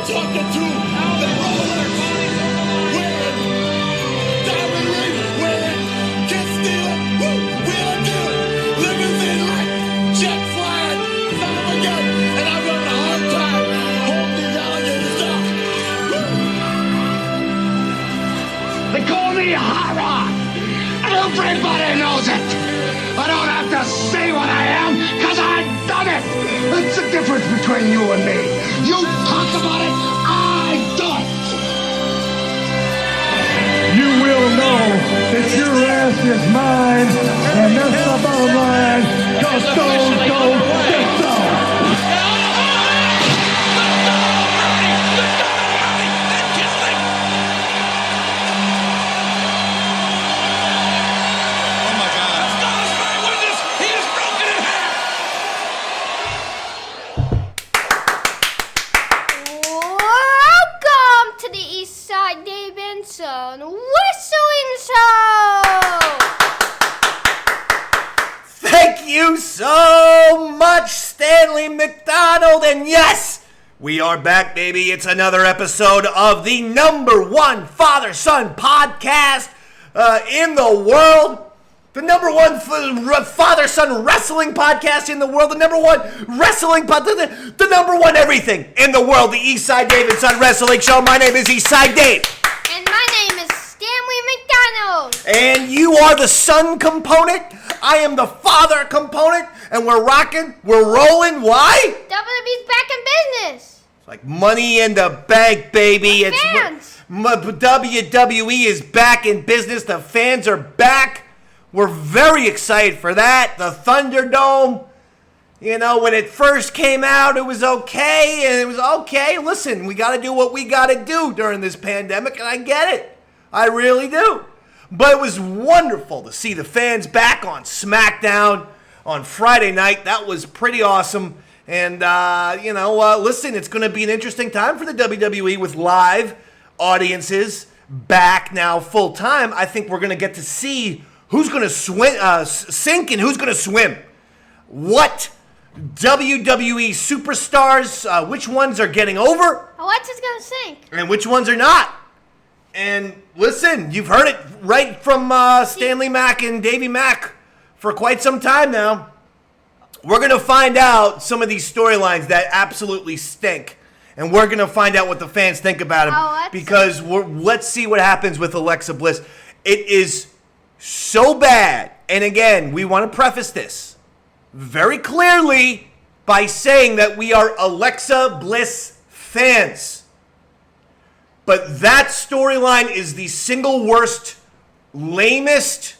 talking to the roller wearing, diamond ring wearing, kiss stealing, wheeling dealing, limousine like, jet flying, son of a gun, and I'm having a hard time holding these alligators down. They call me Hot Rod. Everybody knows it. I don't have to say what I am, because I've done it. That's the difference between you and me. You talk about it, I do it. You will know that your ass is mine, and that's the bottom line. Just go. Whistling Show! Thank you so much, Stanley McDonald. And yes, we are back, baby. It's another episode of the #1 father-son podcast in the world. The #1 father-son wrestling podcast in the world. The #1 wrestling podcast. The #1 everything in the world. The Eastside Dave and Son Wrestling Show. My name is Eastside Dave. And my name is Stanley McDonald. And you are the son component. I am the father component. And we're rocking. We're rolling. Why? WWE's back in business. It's like money in the bank, baby. With fans. WWE is back in business. The fans are back. We're very excited for that. The Thunderdome. You know, when it first came out, it was okay, and it was okay. Listen, we got to do what we got to do during this pandemic, and I get it. I really do. But it was wonderful to see the fans back on SmackDown on Friday night. That was pretty awesome. And, listen, it's going to be an interesting time for the WWE with live audiences back now full time. I think we're going to get to see who's going to sink and who's going to swim. What WWE superstars, which ones are getting over? Alexa's gonna sink. And which ones are not? And listen, you've heard it right from Stanley Mac and Davey Mac for quite some time now. We're going to find out some of these storylines that absolutely stink. And we're going to find out what the fans think about them. Because let's see what happens with Alexa Bliss. It is so bad. And again, we want to preface this very clearly by saying that we are Alexa Bliss fans. But that storyline is the single worst, lamest,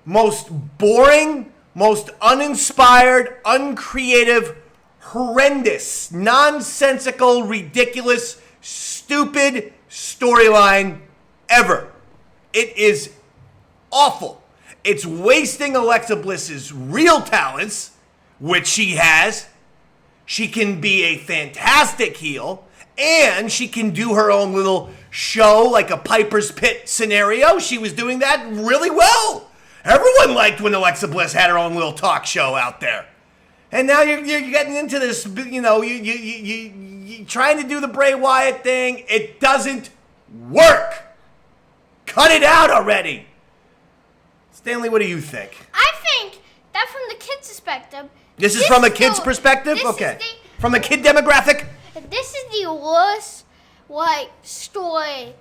most boring, most uninspired, uncreative, horrendous, nonsensical, ridiculous, stupid storyline ever. It is awful. It's wasting Alexa Bliss's real talents, which she has. She can be a fantastic heel, and she can do her own little show like a Piper's Pit scenario. She was doing that really well. Everyone liked when Alexa Bliss had her own little talk show out there. And now you're getting into this, you trying to do the Bray Wyatt thing. It doesn't work. Cut it out already. Stanley, what do you think? I think that from the kid's perspective. This is from a kid's perspective? Okay. From a kid demographic? This is the worst, story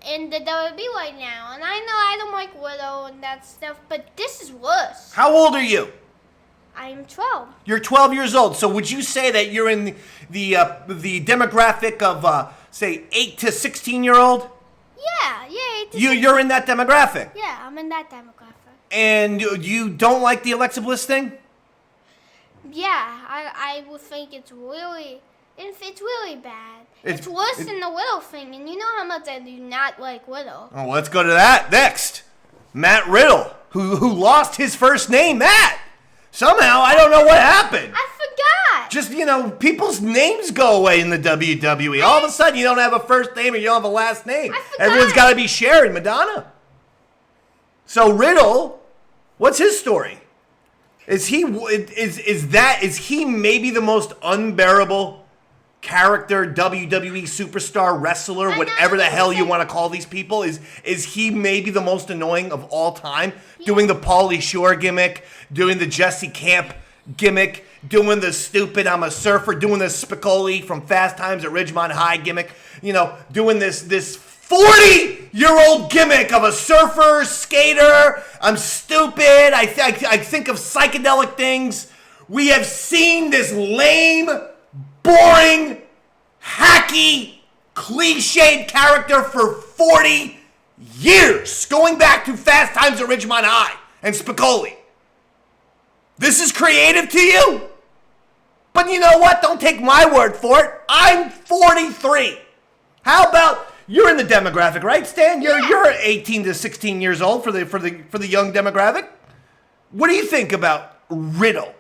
in the WWE right now. And I know I don't like Widow and that stuff, but this is worse. How old are you? I'm 12. You're 12 years old. So would you say that you're in the demographic of, say, 8 to 16-year-old? Yeah, 8 to 16. You're in that demographic? Yeah, I'm in that demographic. And you don't like the Alexa Bliss thing? Yeah, I would think it's really bad. It's worse than the Widow thing, and you know how much I do not like Widow. Oh, let's go to that next. Matt Riddle, who lost his first name, Matt. Somehow, I don't know what happened. I forgot. Just, people's names go away in the WWE. All of a sudden, you don't have a first name and you don't have a last name. I forgot. Everyone's got to be sharing Madonna. So Riddle, what's his story? Is he maybe the most unbearable character, WWE superstar, wrestler, whatever the hell you want to call these people? Is he maybe the most annoying of all time? Yeah. Doing the Pauly Shore gimmick, doing the Jesse Camp gimmick, doing the stupid I'm a surfer, doing the Spicoli from Fast Times at Ridgemont High gimmick, doing this 40-year-old gimmick of a surfer, skater. I'm stupid. I think of psychedelic things. We have seen this lame, boring, hacky, cliched character for 40 years, going back to Fast Times at Ridgemont High and Spicoli. This is creative to you? But you know what? Don't take my word for it. I'm 43. How about you're in the demographic, right, Stan? You're 18 to 16 years old for the young demographic. What do you think about Riddle?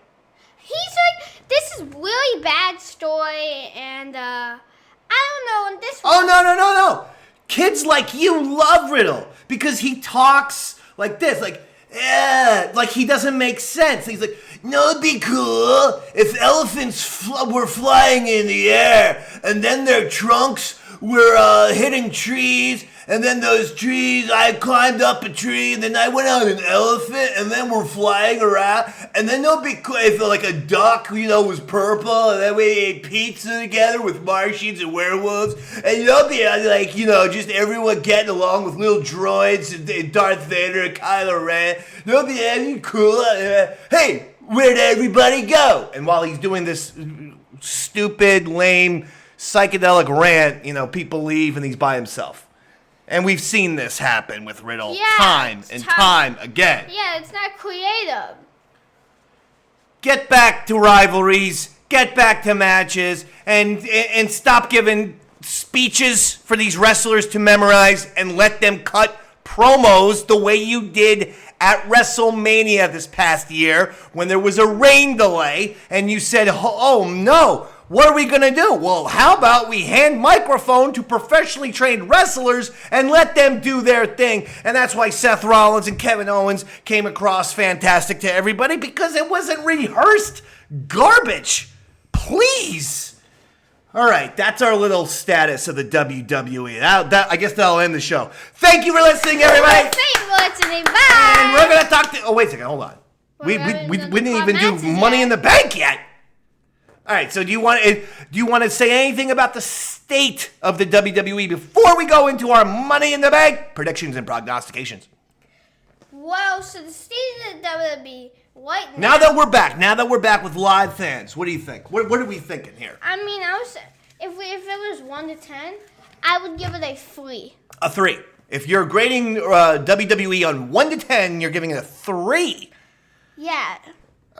He's like, this is really bad story, and I don't know. And this. Oh no! Kids like you love Riddle because he talks like this, like he doesn't make sense. He's like, no, it'd be cool if elephants were flying in the air, and then their trunks were hitting trees, and then those trees, I climbed up a tree, and then I went on an elephant, and then we're flying around, and then it'll be cool if like a duck, was purple, and then we ate pizza together with Martians and werewolves, and be like, just everyone getting along with little droids and Darth Vader and Kylo Ren. It'll be cool. Hey, where'd everybody go? And while he's doing this stupid, lame, psychedelic rant, people leave and he's by himself. And we've seen this happen with Riddle time and time again. Yeah, it's not creative. Get back to rivalries, get back to matches, and stop giving speeches for these wrestlers to memorize and let them cut promos the way you did at WrestleMania this past year when there was a rain delay and you said, oh no, what are we going to do? Well, how about we hand microphone to professionally trained wrestlers and let them do their thing? And that's why Seth Rollins and Kevin Owens came across fantastic to everybody, because it wasn't rehearsed garbage. Please. All right, that's our little status of the WWE. I guess that'll end the show. Thank you for listening, everybody. Thank you for listening. Bye. And we're going to talk to... Oh, wait a second. Hold on. We didn't even do Money in the Bank yet. All right, so do you want to say anything about the state of the WWE before we go into our Money in the Bank predictions and prognostications? Well, so the state of the WWE right now that we're back with live fans, what do you think? What are we thinking here? I mean, if it was 1 to 10, I would give it a 3. A 3. If you're grading WWE on 1 to 10, you're giving it a 3. Yeah.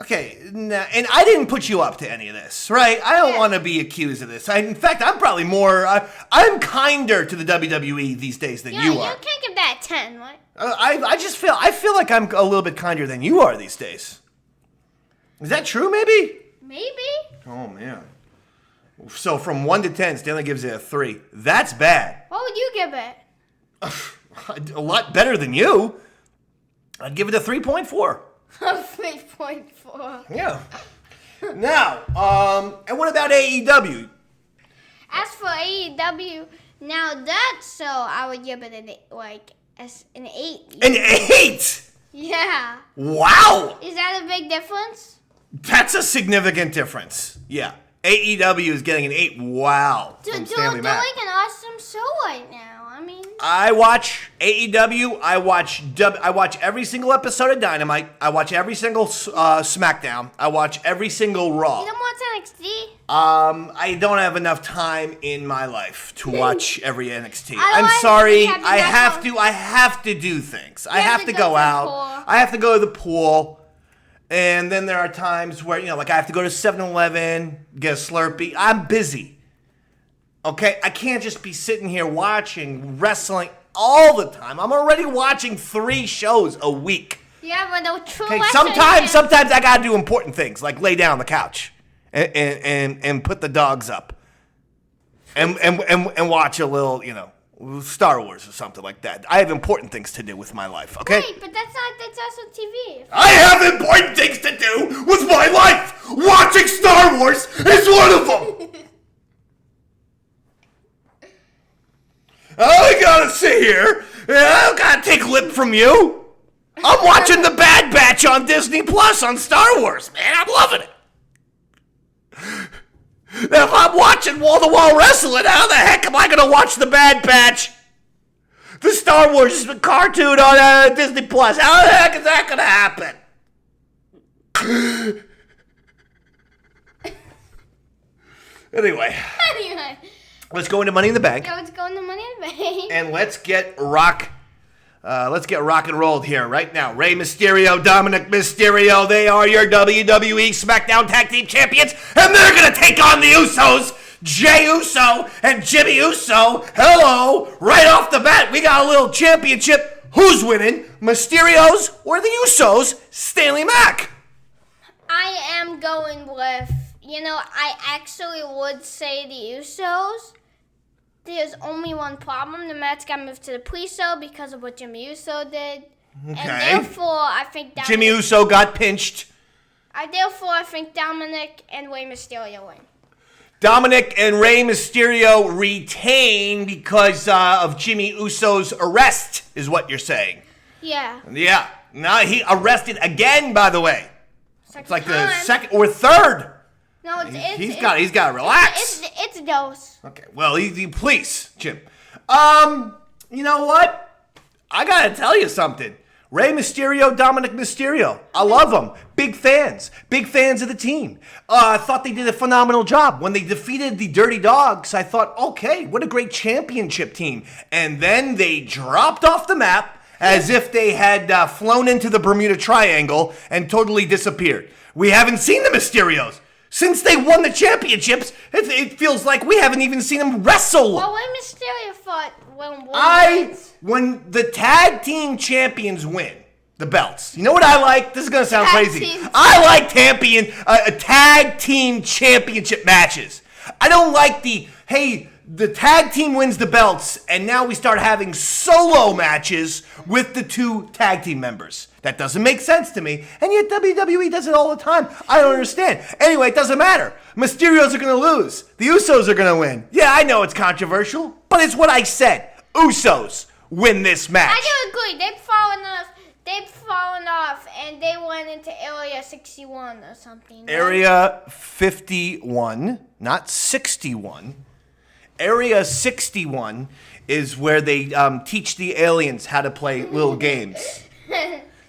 Okay, and I didn't put you up to any of this, right? I don't want to be accused of this. In fact, I'm probably more... I'm kinder to the WWE these days than you are. You can't give that 10, right? I feel like I'm a little bit kinder than you are these days. Is that true, maybe? Maybe. Oh, man. So from 1 to 10, Stanley gives it a 3. That's bad. What would you give it? A lot better than you. I'd give it a 3.4. 3.4. Yeah. Now, and what about AEW? As for AEW, now that show, I would give it an 8. An 8? Yeah. Wow. Is that a big difference? That's a significant difference. Yeah. AEW is getting an 8. Wow. From Stanley Mack. They're like an awesome show right now. I mean, I watch AEW. I watch every single episode of Dynamite. I watch every single SmackDown. I watch every single Raw. You don't watch NXT? I don't have enough time in my life to watch every NXT. I'm sorry. I have to do things. I have to go out. I have to go to the pool. And then there are times where, like I have to go to 7-Eleven, get a Slurpee. I'm busy. Okay? I can't just be sitting here watching wrestling all the time. I'm already watching 3 shows a week. Yeah, but the true sometimes I gotta do important things, like lay down on the couch and put the dogs up. And watch a little, Star Wars or something like that. I have important things to do with my life, okay? Wait, but that's also TV. I have important things to do with my life! Watching Star Wars is one of them! sit here. I don't gotta take lip from you. I'm watching The Bad Batch on Disney Plus on Star Wars, man. I'm loving it. If I'm watching wall-to-wall wrestling, how the heck am I going to watch The Bad Batch? The Star Wars cartoon on Disney Plus. How the heck is that going to happen? Anyway, let's go into Money in the Bank. Yeah, let's go into Money in the Bank. And let's get rock and rolled here right now. Rey Mysterio, Dominic Mysterio, they are your WWE SmackDown Tag Team Champions, and they're going to take on the Usos, Jey Uso and Jimmy Uso. Hello, right off the bat, we got a little championship. Who's winning, Mysterios or the Usos? Stanley Mac. I am going with, I actually would say the Usos. There's only one problem. The match got moved to the pre-show because of what Jimmy Uso did. Okay. And therefore, I think Jimmy Uso got pinched. I think Dominic and Rey Mysterio win. Dominic and Rey Mysterio retain because of Jimmy Uso's arrest, is what you're saying. Yeah. Yeah. Now he arrested again, by the way. It's like time. the second or third. No, He's got to relax. It's a dose. Okay. Well, please, Jim. You know what? I gotta tell you something. Rey Mysterio, Dominic Mysterio. I love them. Big fans of the team. I thought they did a phenomenal job. When they defeated the Dirty Dogs, I thought, okay, what a great championship team. And then they dropped off the map as if they had flown into the Bermuda Triangle and totally disappeared. We haven't seen the Mysterios. Since they won the championships, it feels like we haven't even seen them wrestle. Well, Rey Mysterio fought when the tag team champions win the belts. You know what I like? This is going to sound crazy. I like tag team championship matches. I don't like the tag team wins the belts, and now we start having solo matches with the two tag team members. That doesn't make sense to me, and yet WWE does it all the time. I don't understand. Anyway, it doesn't matter. Mysterios are going to lose. The Usos are going to win. Yeah, I know it's controversial, but it's what I said. Usos win this match. I do agree. They've fallen off, and they went into Area 61 or something. Right? Area 51, not 61. Area 61 is where they teach the aliens how to play little games.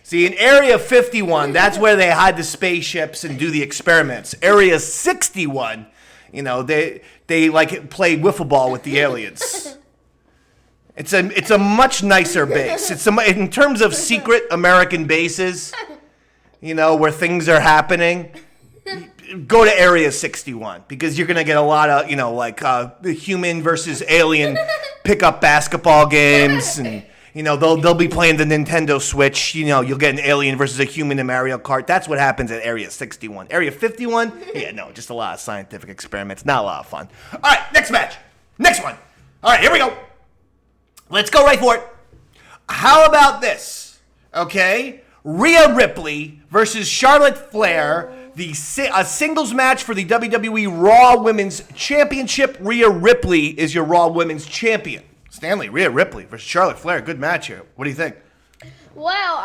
See, in Area 51, that's where they hide the spaceships and do the experiments. Area 61, they like play wiffle ball with the aliens. It's a much nicer base. In terms of secret American bases, where things are happening. Go to Area 61 because you're gonna get a lot of the human versus alien pickup basketball games, and they'll be playing the Nintendo Switch. You'll get an alien versus a human in Mario Kart. That's what happens at Area 61. Area 51, just a lot of scientific experiments, not a lot of fun. All right, next match, next one. All right, here we go. Let's go right for it. How about this? Okay, Rhea Ripley versus Charlotte Flair. A singles match for the WWE Raw Women's Championship. Rhea Ripley is your Raw Women's Champion. Stanley, Rhea Ripley versus Charlotte Flair. Good match here. What do you think? Well,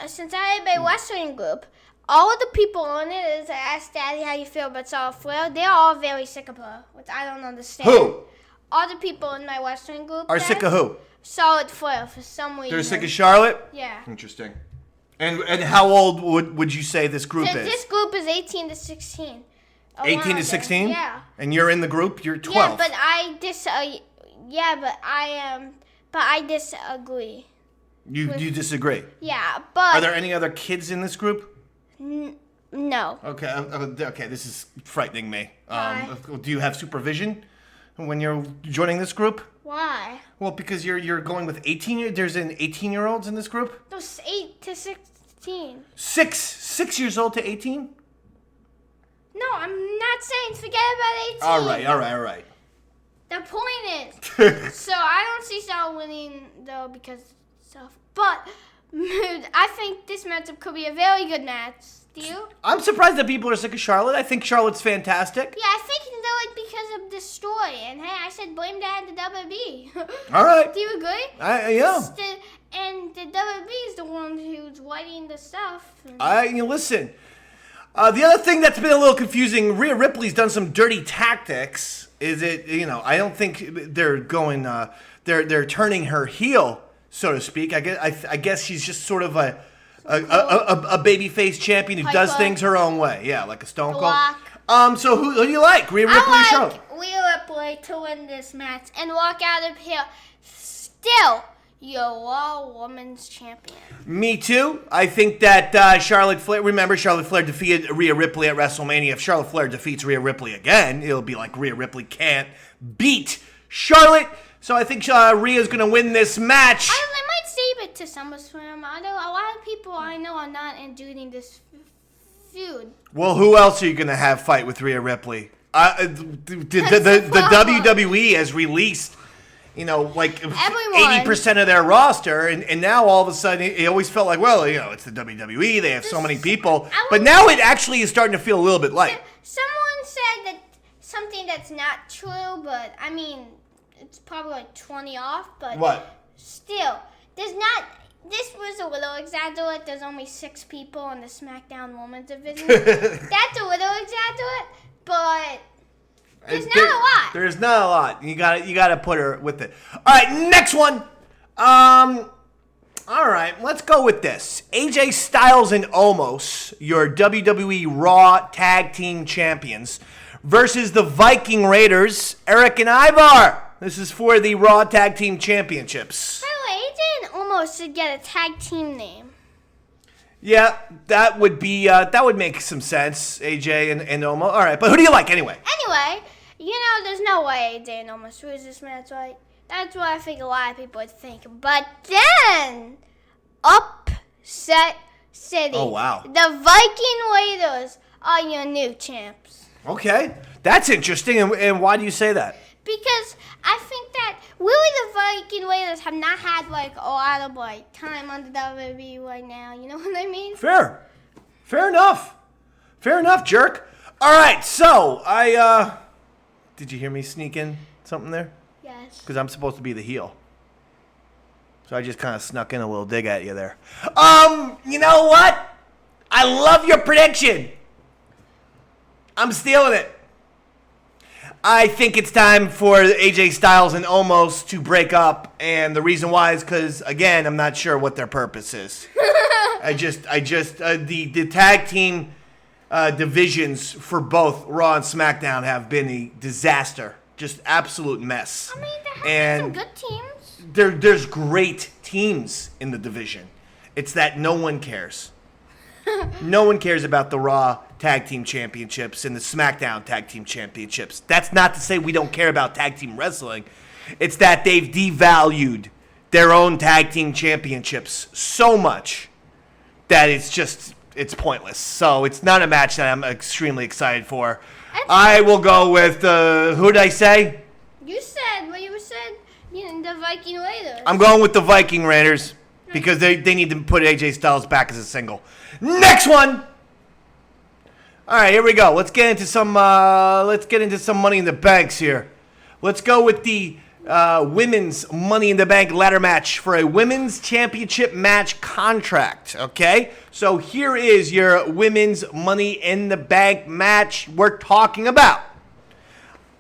since I have a wrestling group, all of the people on it is ask Daddy how you feel about Charlotte Flair. They're all very sick of her, which I don't understand. Who? All the people in my wrestling group are sick of who? Charlotte Flair for some reason. They're sick of Charlotte? Yeah. Interesting. And how old would you say this group is? This group is 18 to 16. 18 to 16? Yeah. And you're in the group? You're 12. Yeah, but I disagree. You disagree? Yeah, but... Are there any other kids in this group? No. Okay, this is frightening me. Why? Do you have supervision when you're joining this group? Why? Well, because you're going with there's an 18-year-olds in this group? Those 8 to 16. 6 years old to 18? No, I'm not saying forget about 18. All right. The point is, so I don't see Charlotte winning though because stuff. But I think this matchup could be a very good match. Do you? I'm surprised that people are sick of Charlotte. I think Charlotte's fantastic. Yeah, I think because of the story. And hey, I said blame that on the WWE. All right. Do you agree? Yeah. And the WWE is the one who's writing the stuff. Listen. The other thing that's been a little confusing, Rhea Ripley's done some dirty tactics. Is it, I don't think they're going, they're turning her heel, so to speak. I guess she's just sort of a babyface champion who does things her own way. Yeah, like a Stone Cold. So who do you like? Rhea Ripley or Charlotte? Rhea Ripley to win this match and walk out of here still your Raw Women's Champion. Me too. I think that Charlotte Flair, remember Charlotte Flair defeated Rhea Ripley at WrestleMania. If Charlotte Flair defeats Rhea Ripley again, it'll be like Rhea Ripley can't beat Charlotte. So I think Rhea's going to win this match. I might save it to SummerSlam. Although a lot of people I know are not enjoying this feud. Well, who else are you going to have fight with Rhea Ripley? The WWE has released, like 80% of their roster, and now all of a sudden it always felt like, well, it's the WWE. They have so many people, but now it actually is starting to feel a little bit light. Someone said that something that's not true, but I mean, it's probably like 20 off. But what? Still, there's not. This was a little exaggerate. There's only 6 people in the SmackDown Women's division. That's a little exaggerate, but there's not a lot. There's not a lot. You got to put her with it. All right, next one. All right, let's go with this. AJ Styles and Omos, your WWE Raw Tag Team Champions, versus the Viking Raiders, Eric and Ivar. This is for the Raw Tag Team Championships. By the way, AJ and Omos should get a tag team name. Yeah, that would make some sense, AJ and Omos. All right, but who do you like anyway? Anyway, there's no way AJ and Omos lose this match, right? That's what I think a lot of people would think. But then, Upset City. Oh, wow. The Viking Raiders are your new champs. Okay, that's interesting. And why do you say that? Because I think that really the Viking Raiders have not had a lot of time on the WWE right now. You know what I mean? Fair enough, jerk. All right, so did you hear me sneak in something there? Yes. Because I'm supposed to be the heel, so I just kind of snuck in a little dig at you there. You know what? I love your prediction. I'm stealing it. I think it's time for AJ Styles and Omos to break up, and the reason why is because, again, I'm not sure what their purpose is. The tag team divisions for both Raw and SmackDown have been a disaster, just absolute mess. I mean, there have been some good teams. There's great teams in the division. It's that no one cares. No one cares about the Raw Tag Team Championships and the SmackDown Tag Team Championships. That's not to say we don't care about tag team wrestling. It's that they've devalued their own tag team championships so much that it's pointless. So it's not a match that I'm extremely excited for. I will go with, who did I say? You said the Viking Raiders. I'm going with the Viking Raiders because they need to put AJ Styles back as a single. Next one. All right, here we go. Let's get into some Money in the Banks here. Let's go with the women's Money in the Bank ladder match for a women's championship match contract. Okay, so here is your women's Money in the Bank match we're talking about: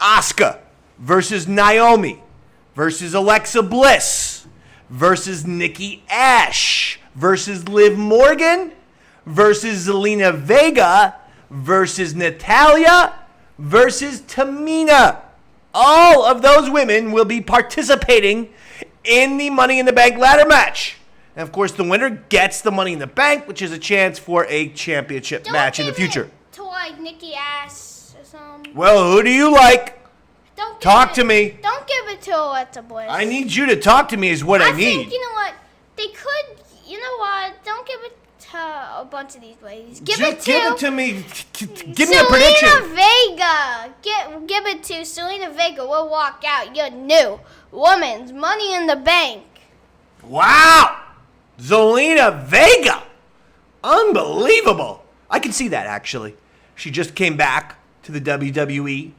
Asuka versus Naomi versus Alexa Bliss versus Nikki Ash versus Liv Morgan versus Zelina Vega versus Natalya versus Tamina. All of those women will be participating in the Money in the Bank ladder match. And of course, the winner gets the Money in the Bank, which is a chance for a championship match in the future. To Nikki Ash or something. Well, who do you like? Talk to me. Don't give it to Alexa Bliss. I need you to talk to me is what I need. I think, you know what? They could, don't give it to a bunch of these ladies. Give it to me. Give me a prediction. Zelina Vega. Give it to Zelina Vega. We'll walk out your new women's Money in the Bank. Wow. Zelina Vega. Unbelievable. I can see that, actually. She just came back to the WWE.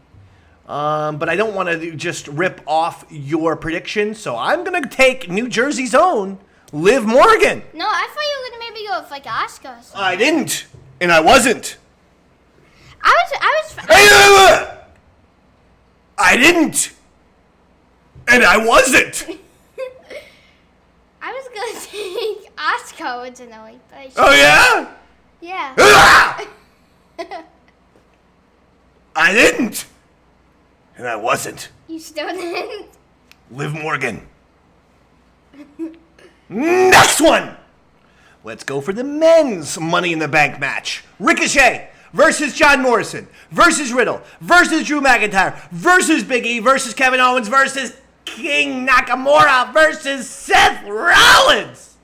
But I don't want to just rip off your prediction, so I'm going to take New Jersey's own Liv Morgan. No, I thought you were going to maybe go with like Asuka or something. I didn't, and I wasn't. I didn't, and I wasn't. I was going to take Asuka originally. But Oh, yeah? Yeah. I didn't, and I wasn't. You still didn't? Liv Morgan. Next one. Let's go for the men's Money in the Bank match. Ricochet versus John Morrison versus Riddle versus Drew McIntyre versus Big E versus Kevin Owens versus King Nakamura versus Seth Rollins.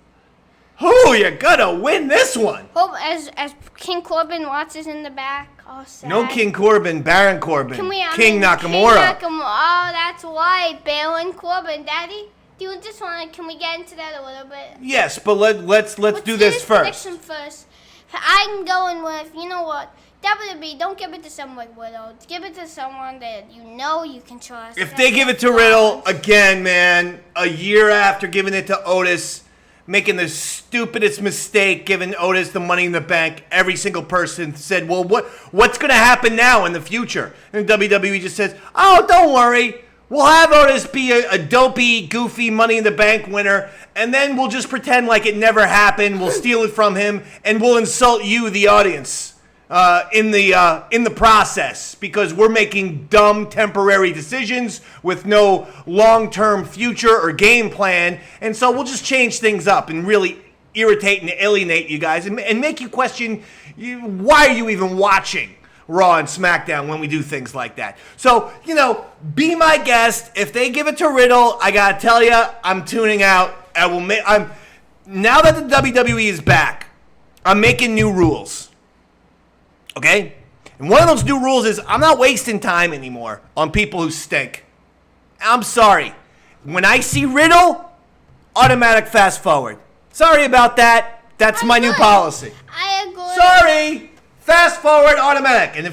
Who you gonna win this one? Hope as King Corbin watches in the back. Oh, sad. No King Corbin, Baron Corbin. King Nakamura. King Nakamura. Oh, that's why. Baron Corbin. Daddy, do you just want to, can we get into that a little bit? Yes, but let's do this first. Prediction first. I'm going with, you know what? WWE, don't give it to someone like Riddle. Give it to someone that you know you can trust. If they give it to Riddle, again, man, a year after giving it to Otis, making the stupidest mistake, giving Otis the Money in the Bank, every single person said, well, what's going to happen now in the future? And WWE just says, oh, don't worry. We'll have Otis be a dopey, goofy Money in the Bank winner, and then we'll just pretend like it never happened. We'll steal it from him, and we'll insult you, the audience, in the process, because we're making dumb, temporary decisions with no long-term future or game plan, and so we'll just change things up and really irritate and alienate you guys and make you question why are you even watching Raw and SmackDown when we do things like that. So, be my guest. If they give it to Riddle, I gotta tell you, I'm tuning out. Now that the WWE is back, I'm making new rules. Okay? And one of those new rules is I'm not wasting time anymore on people who stink. I'm sorry. When I see Riddle, automatic fast forward. Sorry about that. That's my new policy. I agree. Sorry. Fast forward, automatic. And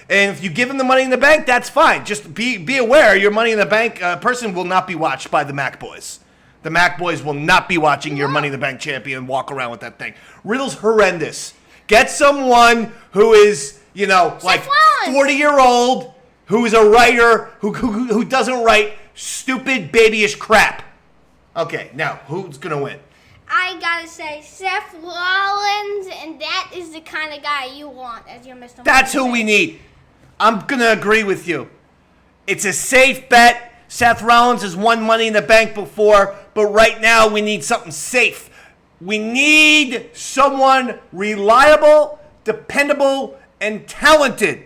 if you give him the Money in the Bank, that's fine. Just be aware your Money in the Bank person will not be watched by the Mac Boyz. The Mac Boyz will not be watching your Money in the Bank champion walk around with that thing. Riddle's horrendous. Get someone who is, like 40-year-old, who is a writer, who doesn't write stupid babyish crap. Okay, now, who's going to win? I gotta say, Seth Rollins, and that is the kind of guy you want as your Mr. That's who we need. I'm going to agree with you. It's a safe bet. Seth Rollins has won Money in the Bank before, but right now we need something safe. We need someone reliable, dependable, and talented,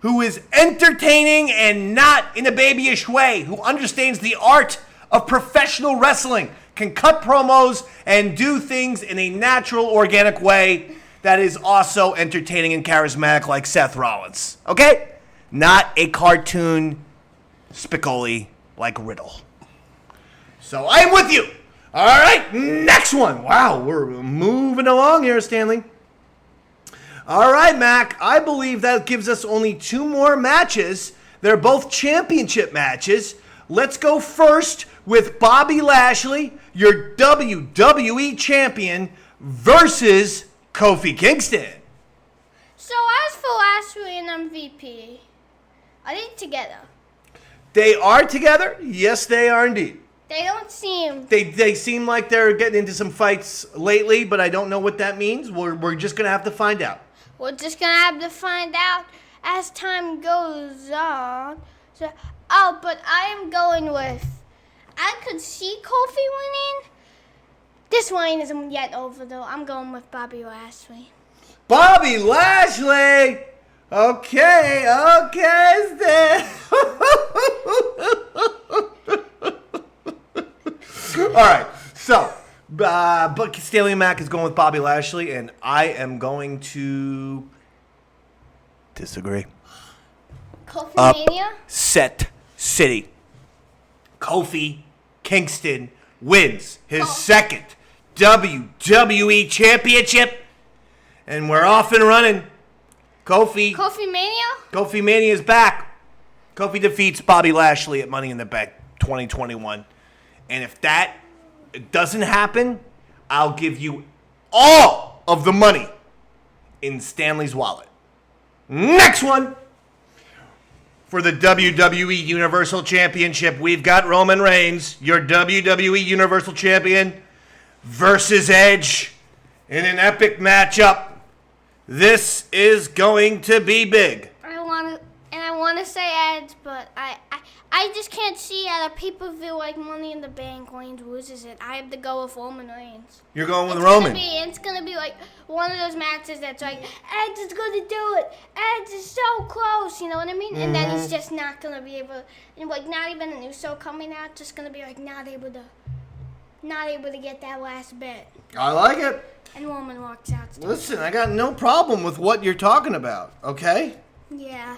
who is entertaining and not in a babyish way, who understands the art of professional wrestling, can cut promos and do things in a natural, organic way that is also entertaining and charismatic like Seth Rollins. Okay? Not a cartoon Spicoli like Riddle. So I'm with you. All right, next one. Wow, we're moving along here, Stanley. All right, Mac, I believe that gives us only 2 more matches. They're both championship matches. Let's go first with Bobby Lashley, your WWE champion, versus Kofi Kingston. So as for Lashley and MVP, are they together? They are together? Yes, they are indeed. They don't seem... They seem like they're getting into some fights lately, but I don't know what that means. We're just going to have to find out. We're just going to have to find out as time goes on. So, but I am going with... I could see Kofi winning. This one isn't yet over, though. I'm going with Bobby Lashley. Bobby Lashley! Okay, Stan. All right, so, but Stanley Mac is going with Bobby Lashley, and I am going to disagree. Kofi Mania? Upset City. Kofi Kingston wins his second WWE Championship, And we're off and running. Kofi Mania is back. Kofi defeats Bobby Lashley at Money in the Bank 2021. And if that doesn't happen, I'll give you all of the money in Stanley's wallet. Next one. For the WWE Universal Championship, we've got Roman Reigns, your WWE Universal Champion, versus Edge in an epic matchup. This is going to be big. I want to say Edge, but I just can't see at a pay-per-view like Money in the Bank Reigns loses it. I have to go with Roman Reigns. You're going with Roman. It's going to be like one of those matches that's like, Edge is going to do it. Edge is so close, you know what I mean? And then he's just not going to be able, like not even a new show coming out, just going to be like not able to get that last bit. I like it. And Roman walks out. Listen, I got no problem with what you're talking about, okay? Yeah.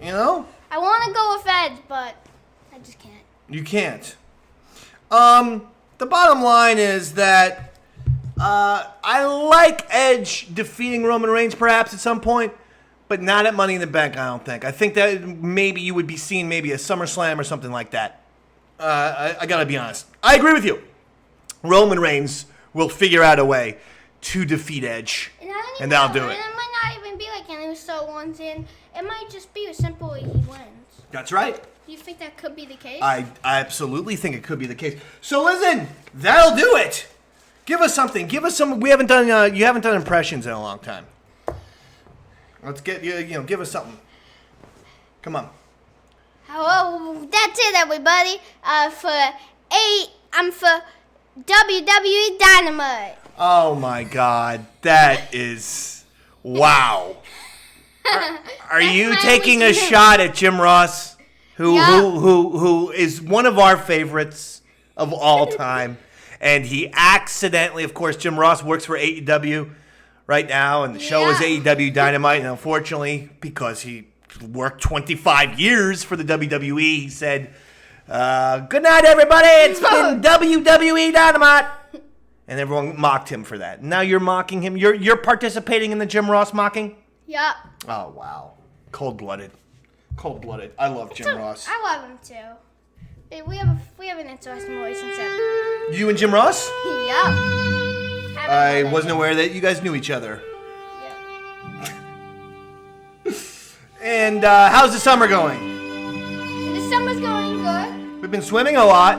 You know? I want to go with Edge, but I just can't. You can't. The bottom line is that I like Edge defeating Roman Reigns perhaps at some point, but not at Money in the Bank, I don't think. I think that maybe you would be seeing maybe a SummerSlam or something like that. I got to be honest. I agree with you. Roman Reigns will figure out a way to defeat Edge, and that'll do it. And it might not even be like an Uso ones in. It might just be as simple as he wins. That's right. Do you think that could be the case? I absolutely think it could be the case. So listen, that'll do it. Give us something. Give us some. We haven't done. You haven't done impressions in a long time. Let's get you. Give us something. Come on. Hello, that's it, everybody. I'm for WWE Dynamite. Oh my God, that is wow. Are you taking a shot at Jim Ross, who is one of our favorites of all time, and he accidentally, of course, Jim Ross works for AEW right now, and the show is AEW Dynamite, and unfortunately, because he worked 25 years for the WWE, he said, "Good night, everybody. It's been WWE Dynamite." And everyone mocked him for that. Now you're mocking him. You're participating in the Jim Ross mocking? Yep. Oh, wow. Cold-blooded. Cold-blooded. I love Jim Ross. I love him, too. We have an interesting relationship. You and Jim Ross? Yep. I wasn't aware that you guys knew each other. Yep. And how's the summer going? The summer's going good. We've been swimming a lot.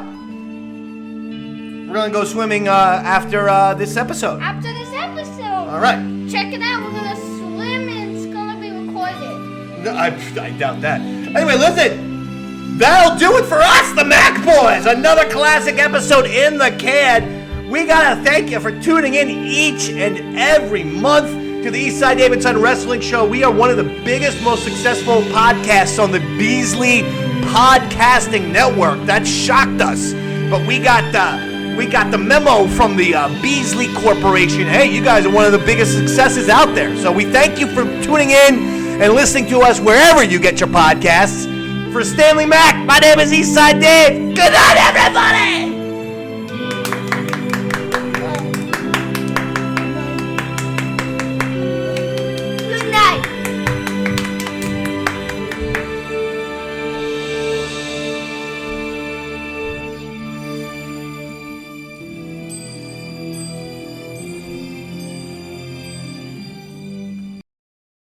We're going to go swimming after this episode. After this episode. All right. Check it out. We're going to swim and it's going to be recorded. No, I doubt that. Anyway, listen. That'll do it for us, the Mac Boyz. Another classic episode in the can. We got to thank you for tuning in each and every month to the Eastside Davidson Wrestling Show. We are one of the biggest, most successful podcasts on the Beasley Podcasting Network. That shocked us. But we got the memo from the Beasley Corporation. Hey, you guys are one of the biggest successes out there. So we thank you for tuning in and listening to us wherever you get your podcasts. For Stanley Mac, my name is Eastside Dave. Good night, everybody!